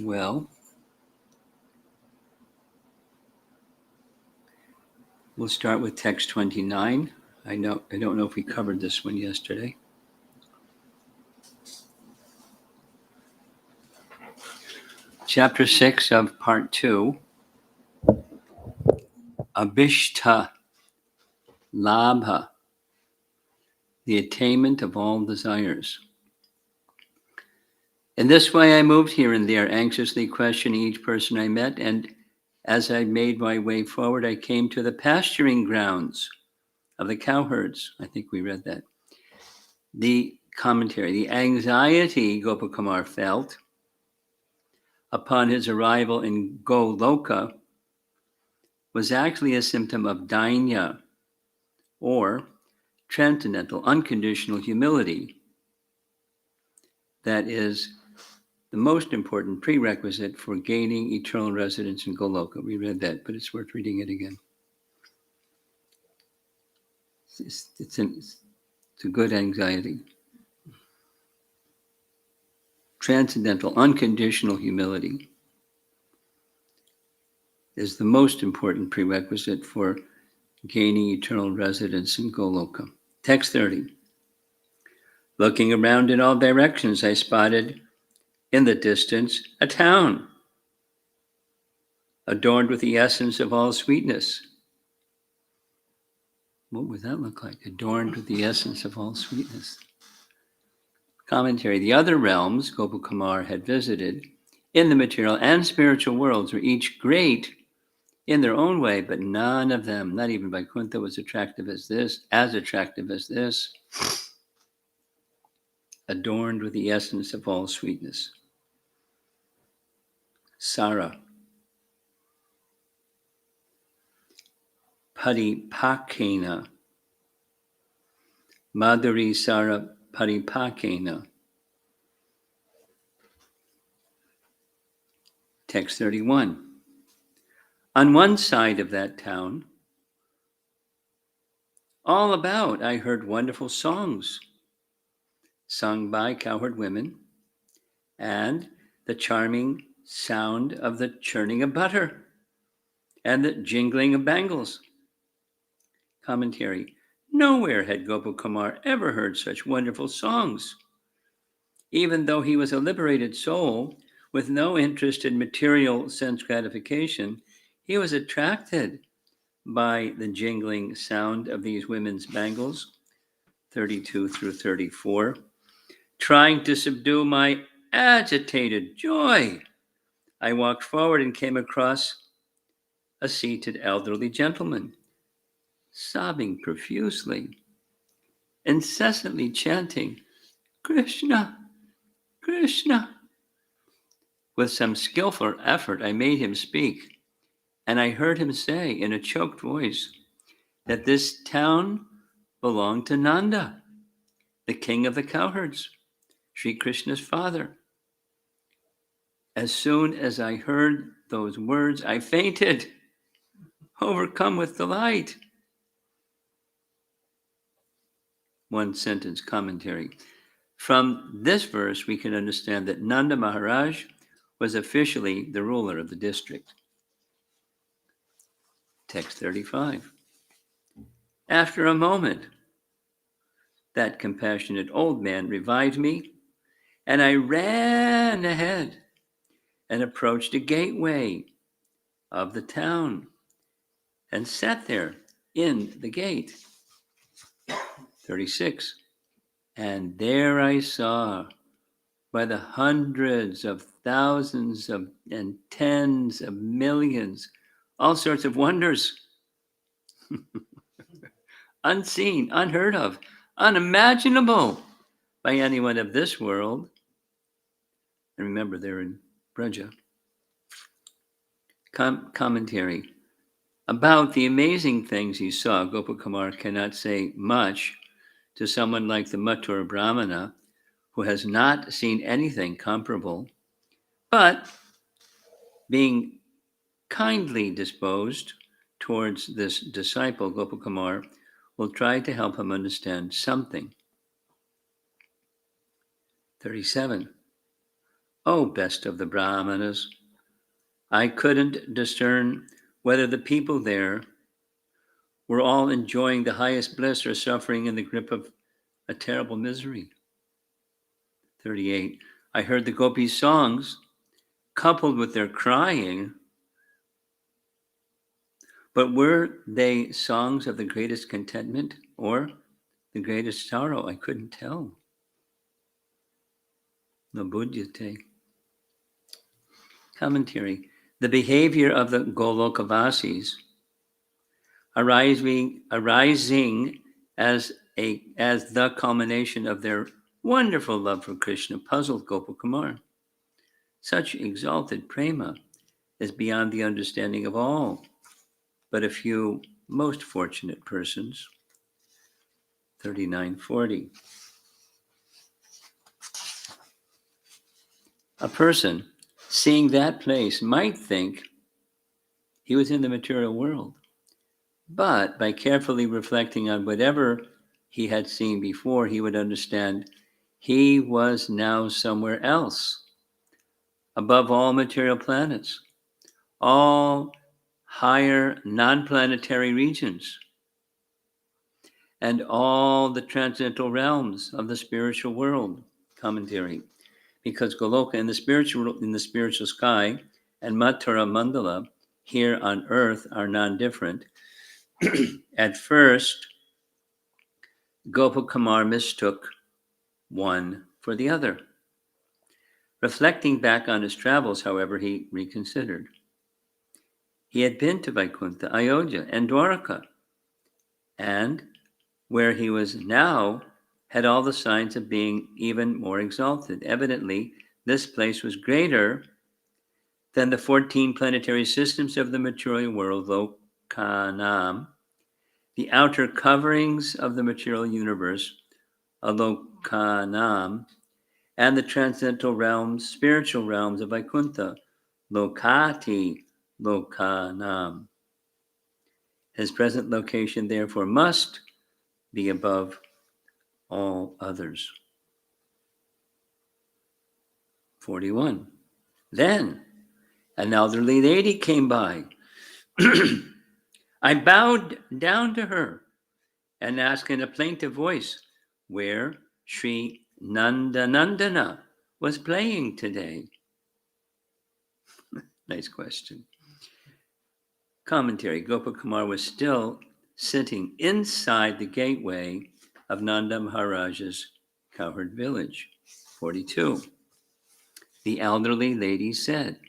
Well, we'll start with text 29. I don't know if we covered this one yesterday. Chapter 6 of part 2, Abhishta Labha, the attainment of all desires. In this way I moved here and there, anxiously questioning each person I met, and as I made my way forward, I came to the pasturing grounds of the cowherds. I think we read that. The commentary, the anxiety Gopakumar felt upon his arrival in Goloka was actually a symptom of dainya, or transcendental, unconditional humility. That is the most important prerequisite for gaining eternal residence in Goloka. We read that, but it's worth reading it again. It's a good anxiety. Transcendental, unconditional humility is the most important prerequisite for gaining eternal residence in Goloka. Text 30. Looking around in all directions, I spotted in the distance a town adorned with the essence of all sweetness. What would that look like? Adorned with the essence of all sweetness. Commentary. The other realms Gopakumar had visited in the material and spiritual worlds were each great in their own way, but none of them, not even Vaikuntha, was as attractive as this, adorned with the essence of all sweetness. Sara. Paripakena. Madhuri Sara Paripakena. Text 31. On one side of that town, all about, I heard wonderful songs sung by cowherd women and the charming sound of the churning of butter and the jingling of bangles. Commentary. Nowhere had Gopakumar ever heard such wonderful songs. Even though he was a liberated soul with no interest in material sense gratification, he was attracted by the jingling sound of these women's bangles, 32 through 34. Trying to subdue my agitated joy, I walked forward and came across a seated elderly gentleman, sobbing profusely, incessantly chanting, Krishna, Krishna. With some skillful effort, I made him speak, and I heard him say in a choked voice that this town belonged to Nanda, the king of the cowherds, Sri Krishna's father. As soon as I heard those words, I fainted, overcome with delight. One sentence commentary. From this verse, we can understand that Nanda Maharaj was officially the ruler of the district. Text 35. After a moment, that compassionate old man revived me, and I ran ahead and approached a gateway of the town and sat there in the gate. 36. And there I saw by the hundreds of thousands of and tens of millions all sorts of wonders. Unseen, unheard of, unimaginable by anyone of this world. And remember, they're in Braja. Commentary. About the amazing things he saw, Gopakumar cannot say much to someone like the Mathura Brahmana, who has not seen anything comparable, but being kindly disposed towards this disciple, Gopakumar will try to help him understand something. 37. O best of the Brahmanas, I couldn't discern whether the people there were all enjoying the highest bliss or suffering in the grip of a terrible misery. 38. I heard the gopis' songs coupled with their crying, but were they songs of the greatest contentment or the greatest sorrow? I couldn't tell. No buddhyate. Commentary. The behavior of the Golokavasis arising as the culmination of their wonderful love for Krishna puzzled Gopakumar. Such exalted prema is beyond the understanding of all but a few most fortunate persons. 3940. A person seeing that place might think he was in the material world, but by carefully reflecting on whatever he had seen before, he would understand he was now somewhere else, above all material planets, all higher non-planetary regions, and all the transcendental realms of the spiritual world. Commentary. Because Goloka in the spiritual sky and Mathura Mandala here on earth are non-different. At first, Gopakumar mistook one for the other. Reflecting back on his travels, however, he reconsidered. He had been to Vaikuntha, Ayodhya, and Dwaraka, and where he was now had all the signs of being even more exalted. Evidently, this place was greater than the 14 planetary systems of the material world, Lokanam, the outer coverings of the material universe, Alokanam, and the transcendental realms, spiritual realms of Vaikuntha, Lokati, Lokanam. His present location, therefore, must be above all others. 41. Then an elderly lady came by. I bowed down to her and asked in a plaintive voice where Sri Nandanandana was playing today. Nice question. Commentary. Gopakumar was still sitting inside the gateway of Nanda Maharaj's cowherd village. 42. The elderly lady said,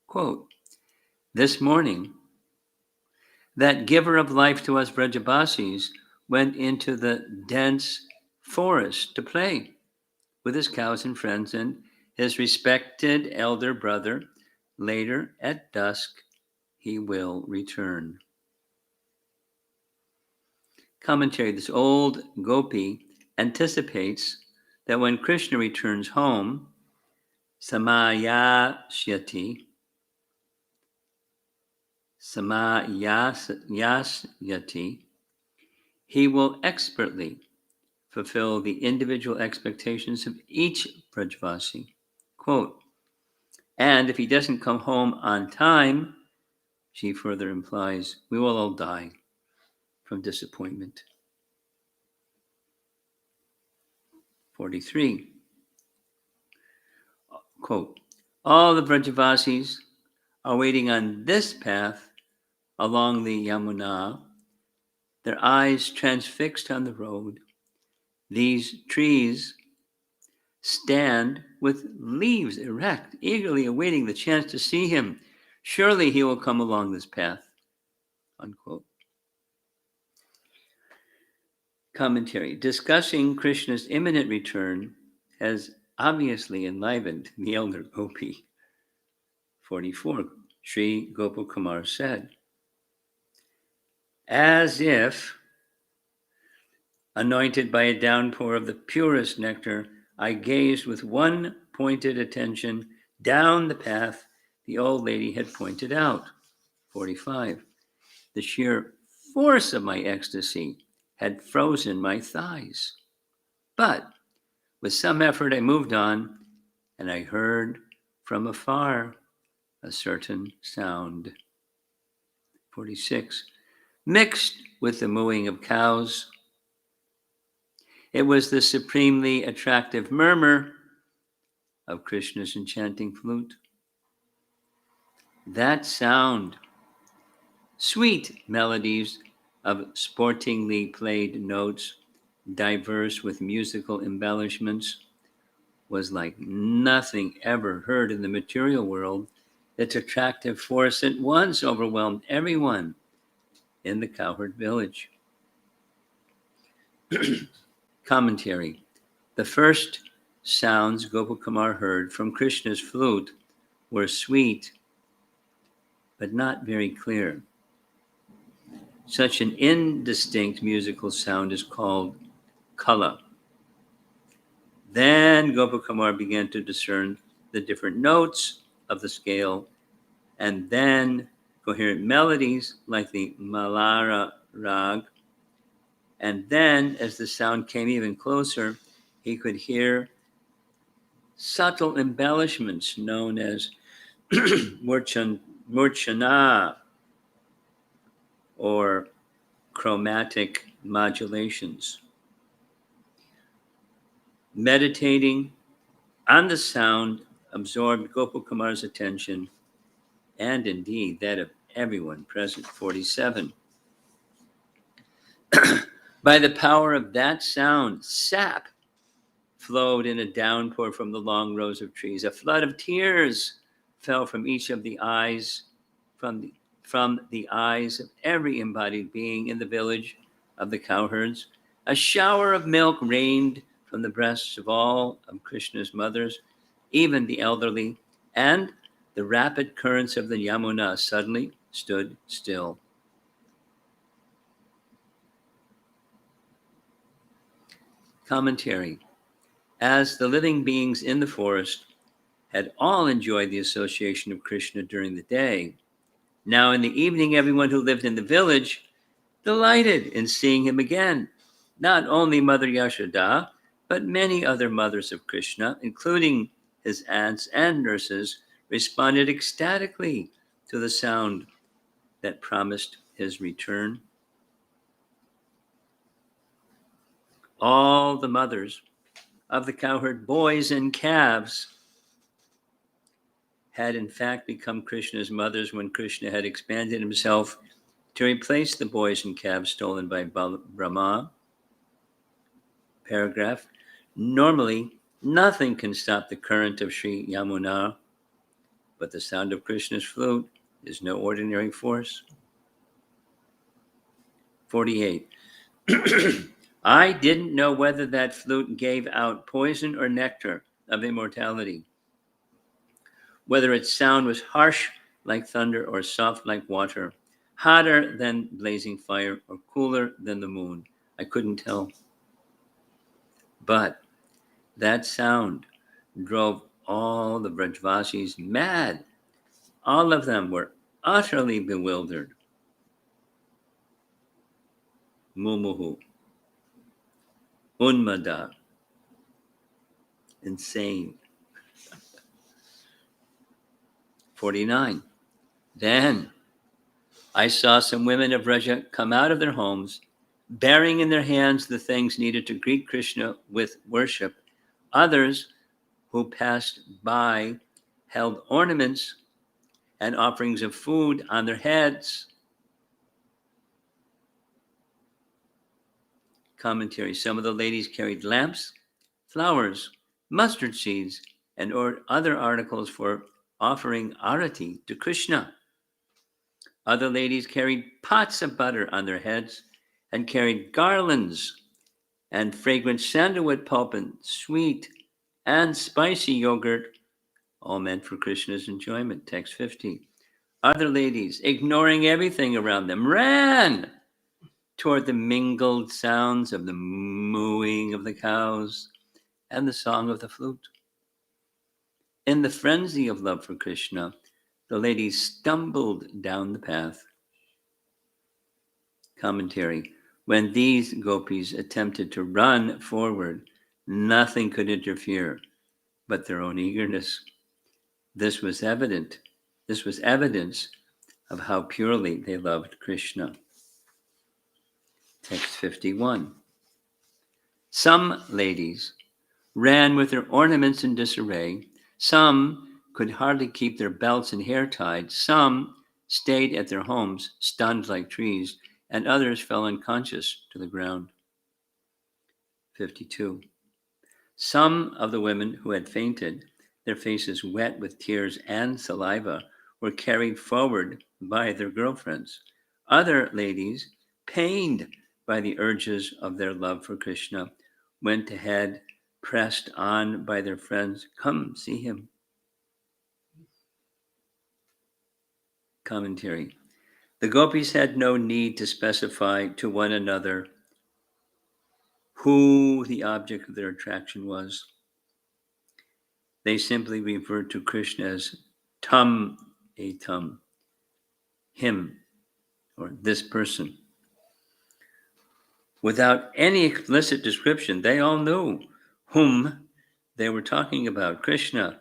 quote, this morning, that giver of life to us Brajabasis went into the dense forest to play with his cows and friends and his respected elder brother. Later at dusk, he will return. Commentary. This old gopi anticipates that when Krishna returns home, Samayasyati, he will expertly fulfill the individual expectations of each Brajvasi. Quote, and if he doesn't come home on time, she further implies, we will all die from disappointment. 43. Quote, all the Brajavasis are waiting on this path along the Yamuna, their eyes transfixed on the road. These trees stand with leaves erect, eagerly awaiting the chance to see him. Surely he will come along this path. Unquote. Commentary. Discussing Krishna's imminent return has obviously enlivened the elder Gopi. 44. Sri Gopakumar said, as if anointed by a downpour of the purest nectar, I gazed with one pointed attention down the path the old lady had pointed out. 45. The sheer force of my ecstasy had frozen my thighs. But with some effort, I moved on and I heard from afar a certain sound. 46. Mixed with the mooing of cows, it was the supremely attractive murmur of Krishna's enchanting flute. That sound, sweet melodies of sportingly played notes, diverse with musical embellishments, was like nothing ever heard in the material world. Its attractive force at once overwhelmed everyone in the cowherd village. Commentary. The first sounds Gopakumar heard from Krishna's flute were sweet, but not very clear. Such an indistinct musical sound is called kala. Then Gopakumar began to discern the different notes of the scale, and then coherent melodies like the Malara rag. And then, as the sound came even closer, he could hear subtle embellishments known as murchana or chromatic modulations. Meditating on the sound absorbed Gopakumar's attention and indeed that of everyone present. 47. By the power of that sound, sap flowed in a downpour from the long rows of trees. A flood of tears fell from each of the eyes, from the eyes of every embodied being in the village of the cowherds. A shower of milk rained from the breasts of all of Krishna's mothers, even the elderly, and the rapid currents of the Yamuna suddenly stood still. Commentary. As the living beings in the forest had all enjoyed the association of Krishna during the day, now in the evening everyone who lived in the village delighted in seeing him again. Not only Mother Yashoda, but many other mothers of Krishna, including his aunts and nurses, responded ecstatically to the sound that promised his return. All the mothers of the cowherd boys and calves had in fact become Krishna's mothers when Krishna had expanded himself to replace the boys and calves stolen by Brahma. Paragraph. Normally, nothing can stop the current of Sri Yamuna, but the sound of Krishna's flute is no ordinary force. 48. I didn't know whether that flute gave out poison or nectar of immortality, whether its sound was harsh like thunder or soft like water, hotter than blazing fire or cooler than the moon. I couldn't tell. But that sound drove all the Brajvasis mad. All of them were utterly bewildered. Mumuhu, Unmada, insane. 49. Then I saw some women of Raja come out of their homes, bearing in their hands the things needed to greet Krishna with worship. Others who passed by held ornaments and offerings of food on their heads. Commentary. Some of the ladies carried lamps, flowers, mustard seeds, and other articles for offering arati to Krishna. Other ladies carried pots of butter on their heads and carried garlands and fragrant sandalwood pulp and sweet and spicy yogurt, all meant for Krishna's enjoyment. Text 50. Other ladies, ignoring everything around them, ran toward the mingled sounds of the mooing of the cows and the song of the flute. In the frenzy of love for Krishna, the ladies stumbled down the path. Commentary. When these gopis attempted to run forward, nothing could interfere. but their own eagerness. This was evident. This was evidence of how purely they loved Krishna. Text 51. Some ladies ran with their ornaments in disarray. Some could hardly keep their belts and hair tied. Some stayed at their homes, stunned like trees, and others fell unconscious to the ground. 52. Some of the women who had fainted, their faces wet with tears and saliva, were carried forward by their girlfriends. Other ladies, pained by the urges of their love for Krishna, went ahead, pressed on by their friends. Come, see him. Commentary. The gopis had no need to specify to one another who the object of their attraction was. They simply referred to Krishna as Tam Etam, him, or this person. Without any explicit description, they all knew whom they were talking about. Krishna,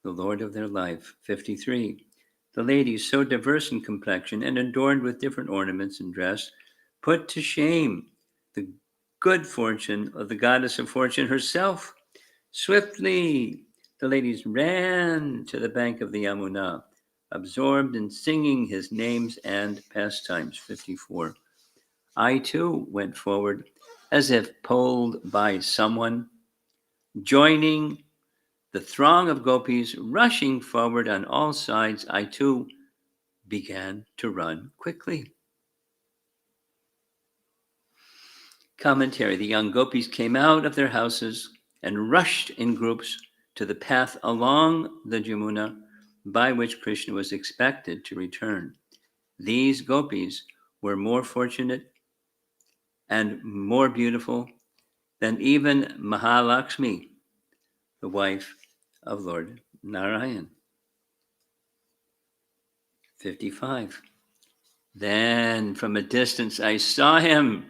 the Lord of their life. 53. The ladies, so diverse in complexion and adorned with different ornaments and dress, put to shame the good fortune of the goddess of fortune herself. Swiftly, the ladies ran to the bank of the Yamuna, absorbed in singing his names and pastimes. 54. I too went forward as if pulled by someone, joining the throng of gopis rushing forward on all sides. I too began to run quickly. Commentary. The young gopis came out of their houses and rushed in groups to the path along the Jamuna by which Krishna was expected to return. These gopis were more fortunate and more beautiful than even Mahalakshmi, the wife of Lord Narayan. 55. Then from a distance I saw him,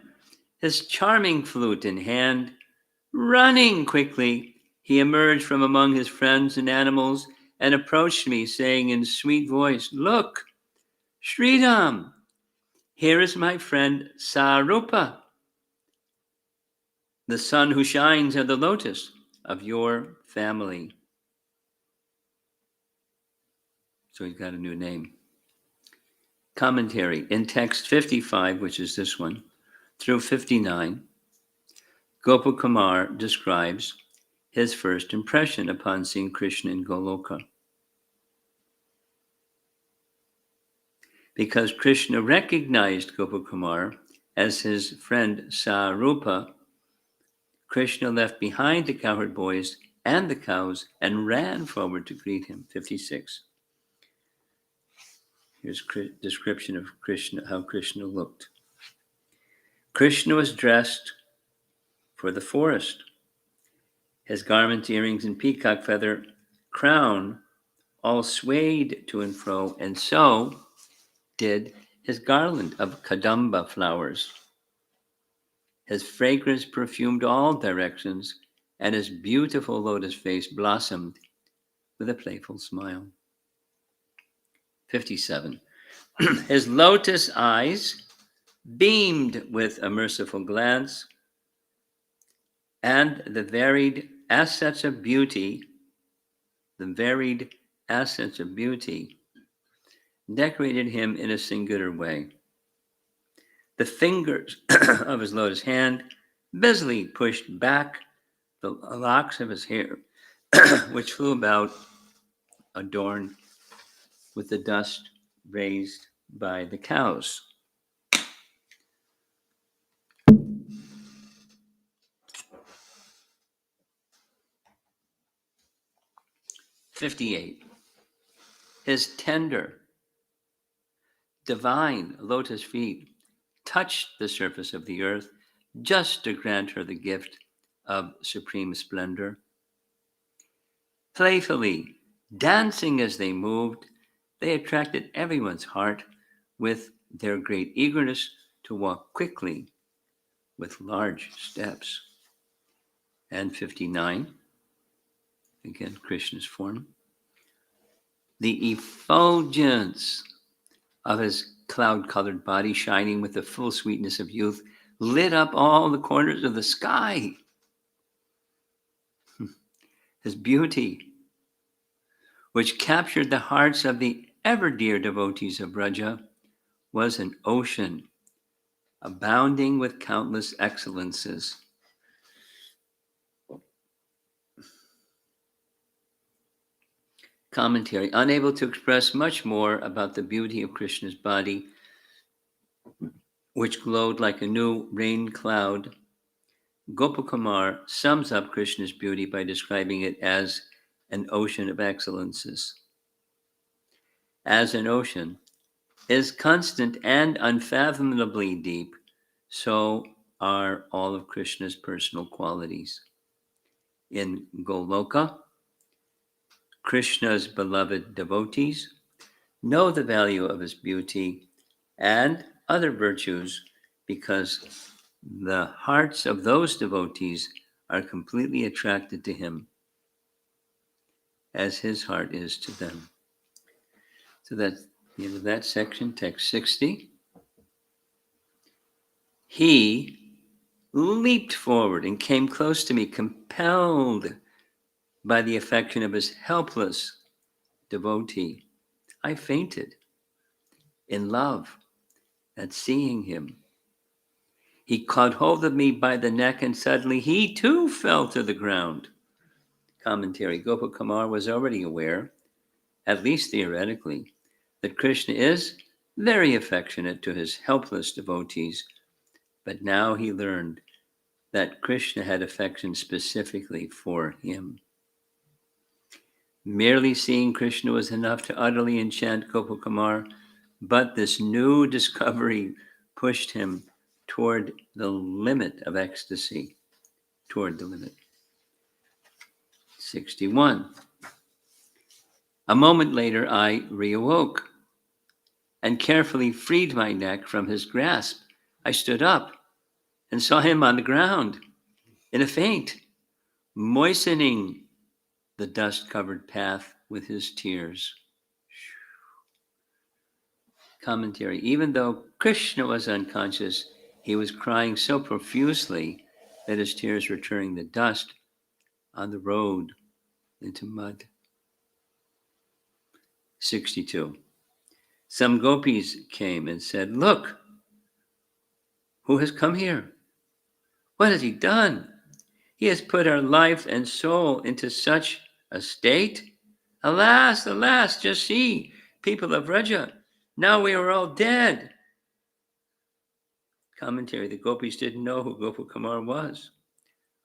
his charming flute in hand. Running quickly, he emerged from among his friends and animals and approached me, saying in sweet voice, "Look, Sridham, here is my friend Sarupa, the sun who shines at the lotus of your family." So he's got a new name. Commentary. In text 55, which is this one, through 59, Gopakumar describes his first impression upon seeing Krishna in Goloka. Because Krishna recognized Gopakumar as his friend Sarupa, Krishna left behind the cowherd boys and the cows and ran forward to greet him. 56. Here's a description of Krishna, how Krishna looked. Krishna was dressed for the forest. His garments, earrings, and peacock feather crown all swayed to and fro, and so did his garland of kadamba flowers. His fragrance perfumed all directions, and his beautiful lotus face blossomed with a playful smile. 57. His lotus eyes beamed with a merciful glance, and the varied assets of beauty decorated him in a singular way. The fingers of his lotus hand busily pushed back the locks of his hair, which flew about, adorned with the dust raised by the cows. "58. His tender, divine lotus feet touched the surface of the earth just to grant her the gift of supreme splendor. Playfully dancing as they moved, they attracted everyone's heart with their great eagerness to walk quickly with large steps." And 59, again, Krishna's form, the effulgence of his cloud-colored body shining with the full sweetness of youth lit up all the corners of the sky. His beauty, which captured the hearts of the ever-dear devotees of Braja, was an ocean abounding with countless excellences. Commentary. Unable to express much more about the beauty of Krishna's body, which glowed like a new rain cloud, Gopakumar sums up Krishna's beauty by describing it as an ocean of excellences. As an ocean is constant and unfathomably deep, so are all of Krishna's personal qualities. In Goloka, Krishna's beloved devotees know the value of his beauty and other virtues because the hearts of those devotees are completely attracted to him as his heart is to them. So that's the end of that section, text 60. He leaped forward and came close to me, compelled by the affection of his helpless devotee. I fainted in love at seeing him. He caught hold of me by the neck and suddenly he too fell to the ground. Commentary. Gopakumar was already aware, at least theoretically, that Krishna is very affectionate to his helpless devotees, but now he learned that Krishna had affection specifically for him. Merely seeing Krishna was enough to utterly enchant Gopakumar, but this new discovery pushed him toward the limit of ecstasy, toward the limit. 61. A moment later, I reawoke and carefully freed my neck from his grasp. I stood up and saw him on the ground in a faint, moistening the dust-covered path with his tears. Commentary. Even though Krishna was unconscious, he was crying so profusely that his tears were turning the dust on the road into mud. 62. Some gopis came and said, "Look, who has come here? What has he done? He has put our life and soul into such a state. Alas, alas, just see, people of Raja, now we are all dead." Commentary. The gopis didn't know who Gopakumar was,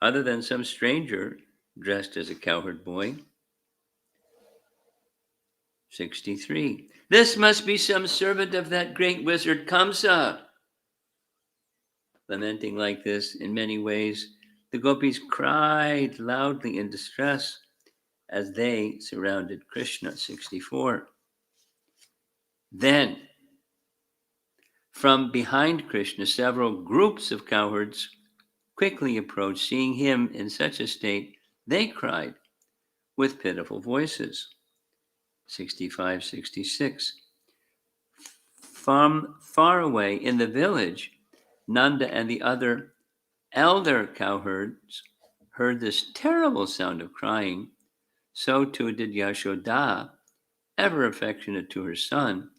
other than some stranger dressed as a cowherd boy. 63. This must be some servant of that great wizard Kamsa. Lamenting like this in many ways, the gopis cried loudly in distress as they surrounded Krishna. 64. Then, from behind Krishna, several groups of cowherds quickly approached. Seeing him in such a state, they cried with pitiful voices. 65, 66. From far away in the village, Nanda and the other elder cowherds heard this terrible sound of crying. So too did Yashoda, ever affectionate to her son,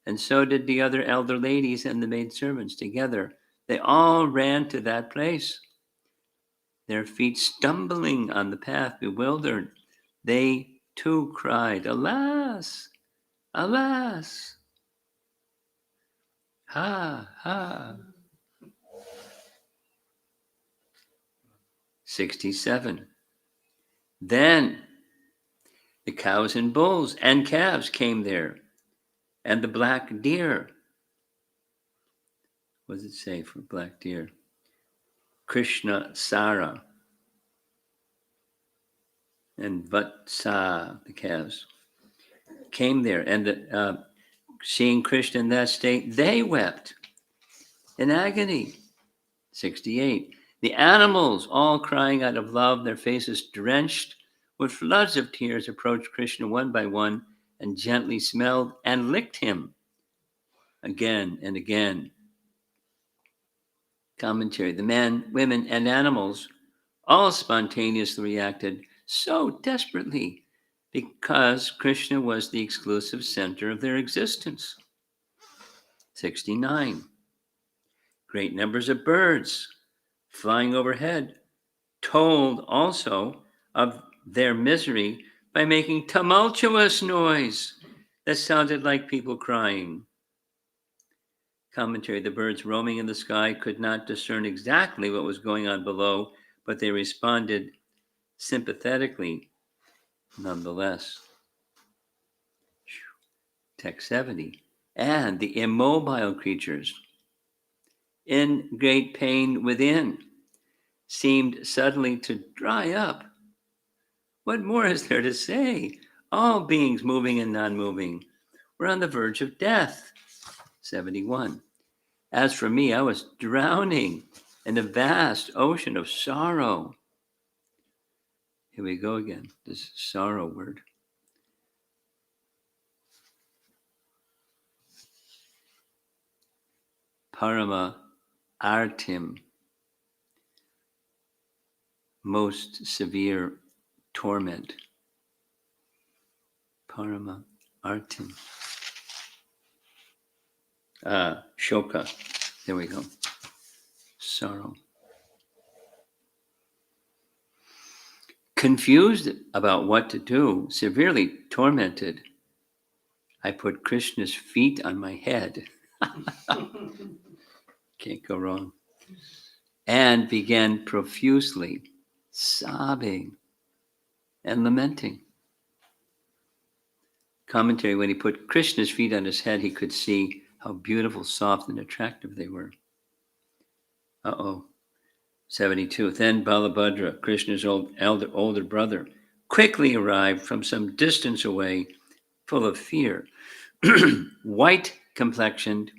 and so did the other elder ladies and the maidservants together. They all ran to that place, their feet stumbling on the path, bewildered. They too cried, "Alas, alas, ha, ha." 67. Then the cows and bulls and calves came there, and the black deer. What does it say for black deer? Krishna Sara and Vatsa, the calves, came there, and seeing Krishna in that state, they wept in agony. 68. The animals, all crying out of love, their faces drenched with floods of tears, approached Krishna one by one and gently smelled and licked him again and again. Commentary. The men, women, and animals all spontaneously reacted so desperately because Krishna was the exclusive center of their existence. 69. Great numbers of birds flying overhead told also of their misery by making tumultuous noise that sounded like people crying. Commentary. The birds roaming in the sky could not discern exactly what was going on below, but they responded sympathetically nonetheless. Text 70. And the immobile creatures, in great pain within, seemed suddenly to dry up. What more is there to say? All beings, moving and non-moving, were on the verge of death. 71. As for me, I was drowning in a vast ocean of sorrow. Here we go again, this sorrow word. Parama artim, most severe torment. Parama artim. Shoka. There we go. Sorrow. Confused about what to do, severely tormented, I put Krishna's feet on my head. Can't go wrong. And began profusely sobbing and lamenting. Commentary. When he put Krishna's feet on his head, he could see how beautiful, soft, and attractive they were. 72. Then Balabhadra, Krishna's older brother, quickly arrived from some distance away, full of fear. White complexioned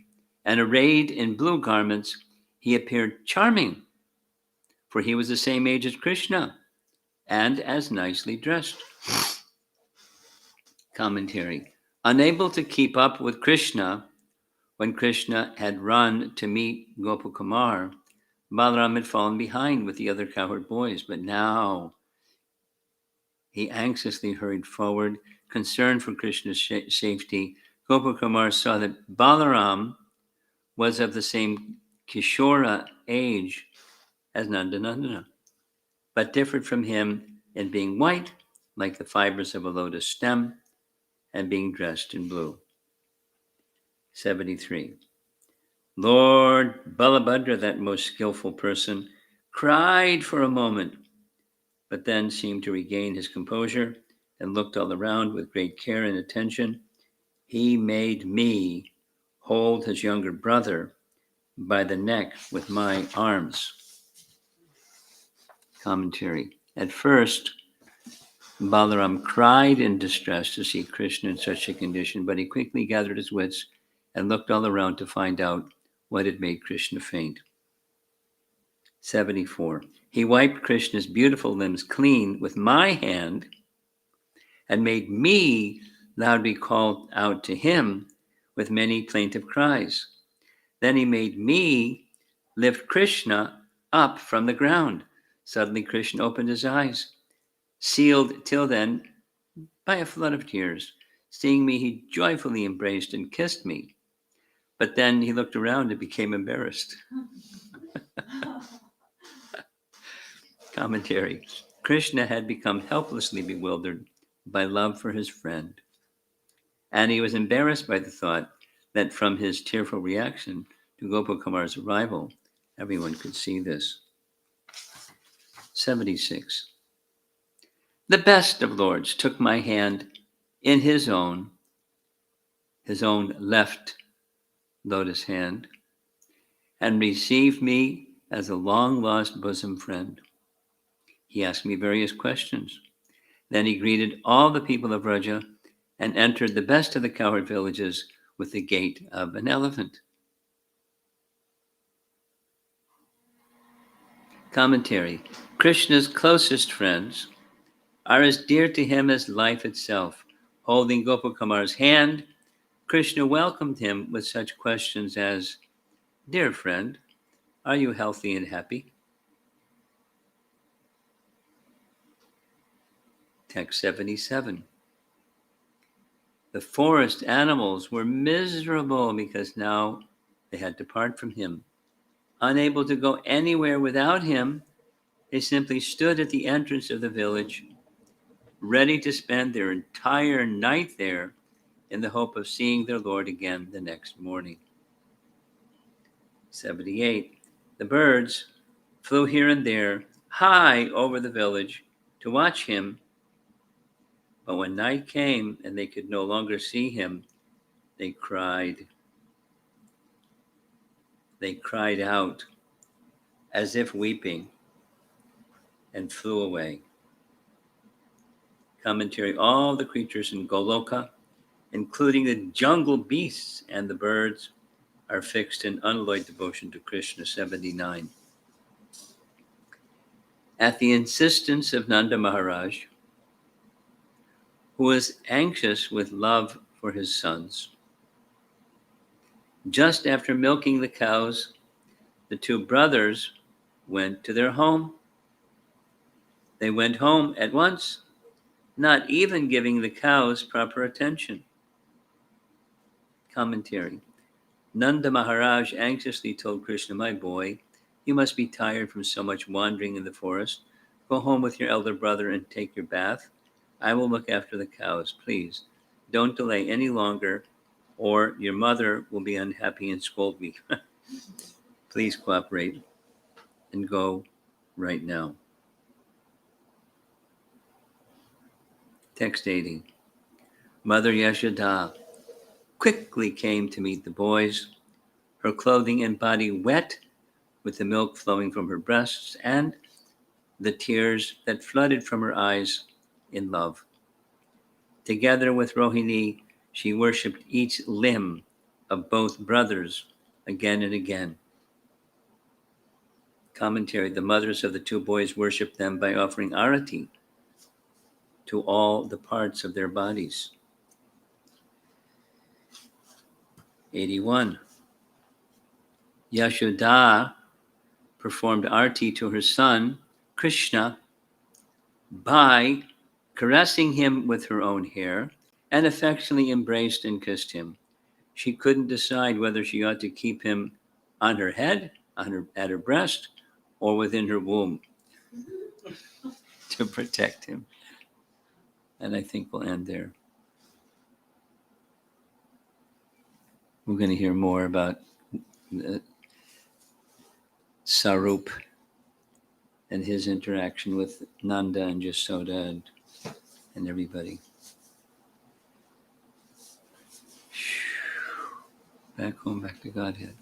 and arrayed in blue garments, he appeared charming, for he was the same age as Krishna and as nicely dressed. Commentary. Unable to keep up with Krishna, when Krishna had run to meet Gopakumar, Balaram had fallen behind with the other cowherd boys, but now he anxiously hurried forward, concerned for Krishna's safety. Gopakumar saw that Balaram was of the same Kishora age as Nandanandana, but differed from him in being white, like the fibers of a lotus stem, and being dressed in blue. 73. Lord Balabhadra, that most skillful person, cried for a moment, but then seemed to regain his composure and looked all around with great care and attention. He made me hold his younger brother by the neck with my arms. Commentary. At first, Balaram cried in distress to see Krishna in such a condition, but he quickly gathered his wits and looked all around to find out what had made Krishna faint. 74. He wiped Krishna's beautiful limbs clean with my hand and made me loudly call out to him with many plaintive cries. Then he made me lift Krishna up from the ground. Suddenly Krishna opened his eyes, sealed till then by a flood of tears. Seeing me, he joyfully embraced and kissed me. But then he looked around and became embarrassed. Commentary. Krishna had become helplessly bewildered by love for his friend, and he was embarrassed by the thought that from his tearful reaction to Gopakumar's arrival, everyone could see this. 76. The best of lords took my hand in his own left lotus hand, and received me as a long-lost bosom friend. He asked me various questions. Then he greeted all the people of Vraja and entered the best of the cowherd villages with the gait of an elephant. Commentary. Krishna's closest friends are as dear to him as life itself. Holding Gopalkumar's hand, Krishna welcomed him with such questions as, "Dear friend, are you healthy and happy?" Text 77. The forest animals were miserable because now they had to part from him. Unable to go anywhere without him, they simply stood at the entrance of the village, ready to spend their entire night there in the hope of seeing their Lord again the next morning. 78. The birds flew here and there, high over the village, to watch him, but when night came and they could no longer see him, they cried. They cried out as if weeping and flew away. Commentary: all the creatures in Goloka, including the jungle beasts and the birds, are fixed in unalloyed devotion to Krishna. 79. At the insistence of Nanda Maharaj, who was anxious with love for his sons, just after milking the cows, the two brothers went to their home. They went home at once, not even giving the cows proper attention. Commentary: Nanda Maharaj anxiously told Krishna, "My boy, you must be tired from so much wandering in the forest. Go home with your elder brother and take your bath. I will look after the cows. Please, don't delay any longer, or your mother will be unhappy and scold me. Please cooperate and go right now." Text 80. Mother Yashoda quickly came to meet the boys, her clothing and body wet with the milk flowing from her breasts and the tears that flooded from her eyes in love. Together with Rohini, she worshipped each limb of both brothers again and again. Commentary: the mothers of the two boys worshipped them by offering arati to all the parts of their bodies. 81. Yashoda performed arti to her son, Krishna, by caressing him with her own hair and affectionately embraced and kissed him. She couldn't decide whether she ought to keep him on her head, at her breast, or within her womb to protect him. And I think we'll end there. We're going to hear more about Sarup and his interaction with Nanda and Yasoda and everybody. Back home, back to Godhead.